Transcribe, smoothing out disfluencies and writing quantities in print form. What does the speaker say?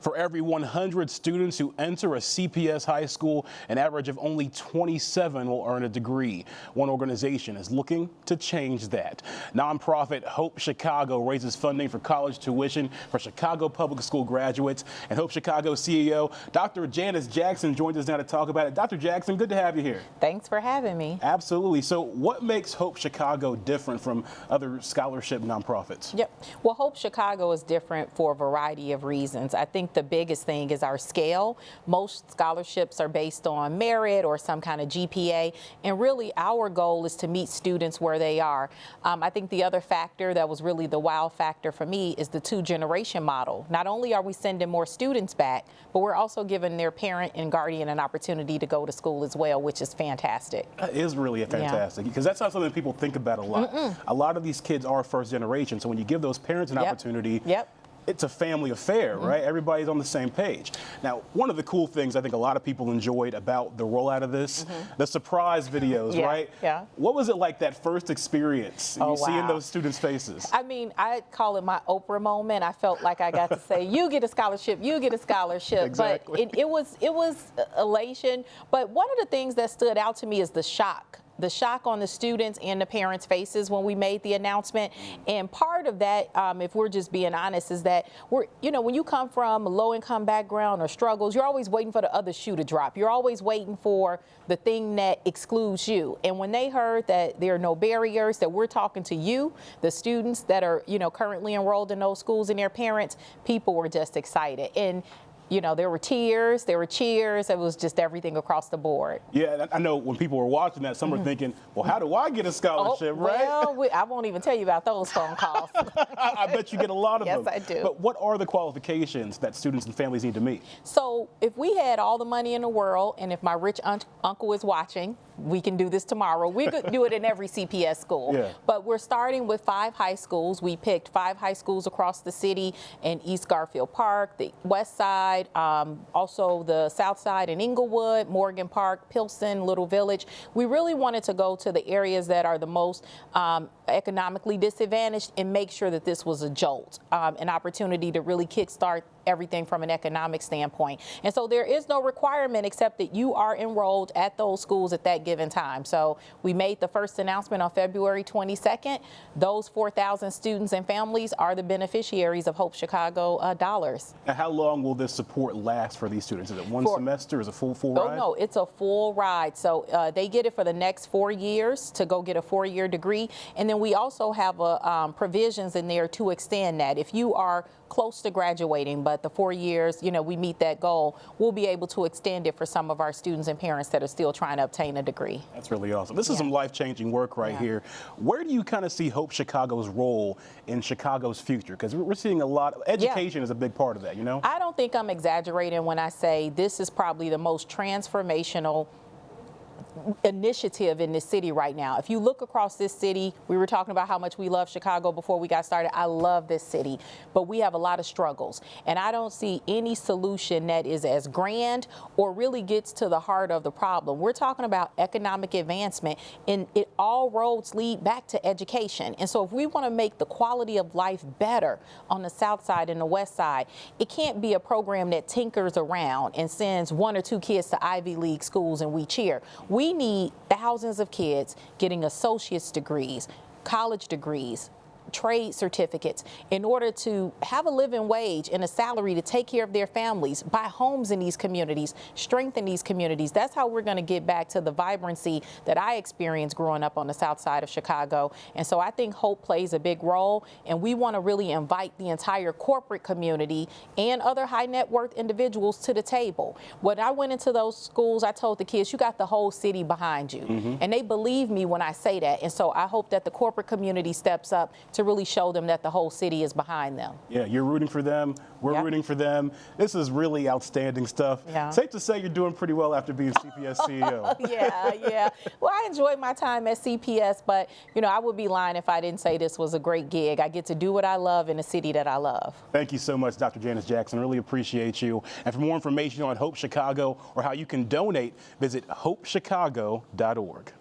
For every 100 students who enter a CPS high school, an average of only 27 will earn a degree. One organization is looking to change that. Nonprofit Hope Chicago raises funding for college tuition for Chicago public school graduates. And Hope Chicago CEO Dr. Janice Jackson joins us now to talk about it. Dr. Jackson, good to have you here. Thanks for having me. Absolutely. So what makes Hope Chicago different from other scholarship nonprofits? Yep. Well, Hope Chicago is different for a variety of reasons. I think the biggest thing is our scale. Most scholarships are based on merit or some kind of GPA, and really our goal is to meet students where they are. I think the other factor that was really the wow factor for me is the two-generation model. Not only are we sending more students back, but we're also giving their parent and guardian an opportunity to go to school as well, which is fantastic. That is really fantastic, because that's not something people think about a lot. A lot of these kids are first generation, so when you give those parents an opportunity, it's a family affair, right? Everybody's on the same page. Now, one of the cool things I think a lot of people enjoyed about the rollout of this, the surprise videos, right? Yeah. What was it like, that first experience, seeing those students' faces? I mean, I call it my Oprah moment. I felt like I got to say, you get a scholarship, you get a scholarship. Exactly. But it was elation. But one of the things that stood out to me is the shock. The shock on the students and the parents' faces when we made the announcement. And part of that, if we're just being honest, is that when you come from a low-income background or struggles, you're always waiting for the other shoe to drop. You're always waiting for the thing that excludes you. And when they heard that there are no barriers, that we're talking to you, the students that are, currently enrolled in those schools and their parents, people were just excited. And there were tears, there were cheers. It was just everything across the board. Yeah, I know when people were watching that, some were thinking, well, how do I get a scholarship, right? Well, I won't even tell you about those phone calls. I bet you get a lot of them. Yes, I do. But what are the qualifications that students and families need to meet? So if we had all the money in the world, and if my rich uncle is watching, we can do this tomorrow. We could do it in every CPS school. Yeah. But we're starting with 5 high schools. We picked 5 high schools across the city in East Garfield Park, the West Side, also the South Side in Inglewood, Morgan Park, Pilsen, Little Village. We really wanted to go to the areas that are the most economically disadvantaged and make sure that this was a jolt, an opportunity to really kickstart everything from an economic standpoint. And so there is no requirement except that you are enrolled at those schools at that given time. So we made the first announcement on February 22nd. Those 4,000 students and families are the beneficiaries of Hope Chicago dollars. And how long will this support last for these students? Is it one semester? Is it a full ride? No, it's a full ride. So they get it for the next 4 years to go get a 4-year degree. And then we also have provisions in there to extend that. If you are close to graduating, but the 4 years, we meet that goal, we'll be able to extend it for some of our students and parents that are still trying to obtain a degree. That's really awesome. This is some life-changing work right here. Where do you kind of see Hope Chicago's role in Chicago's future? Because we're seeing a lot of education is a big part of that, I don't think I'm exaggerating when I say this is probably the most transformational initiative in this city right now. If you look across this city, we were talking about how much we love Chicago before we got started. I love this city, but we have a lot of struggles, and I don't see any solution that is as grand or really gets to the heart of the problem. We're talking about economic advancement, and all roads lead back to education. And so if we want to make the quality of life better on the South Side and the West Side, it can't be a program that tinkers around and sends 1 or 2 kids to Ivy League schools and we cheer. We need thousands of kids getting associate's degrees, college degrees, trade certificates in order to have a living wage and a salary to take care of their families, buy homes in these communities, strengthen these communities. That's how we're going to get back to the vibrancy that I experienced growing up on the South Side of Chicago. And so I think Hope plays a big role, and we want to really invite the entire corporate community and other high net worth individuals to the table. When I went into those schools, I told the kids, you got the whole city behind you. And they believe me when I say that. And so I hope that the corporate community steps up to really show them that the whole city is behind them. Yeah, you're rooting for them. We're rooting for them. This is really outstanding stuff. Safe to say you're doing pretty well after being CPS CEO. Yeah. Well, I enjoyed my time at CPS, but I would be lying if I didn't say this was a great gig. I get to do what I love in a city that I love. Thank you so much, Dr. Janice Jackson. Really appreciate you. And for more information on Hope Chicago or how you can donate, visit hopechicago.org.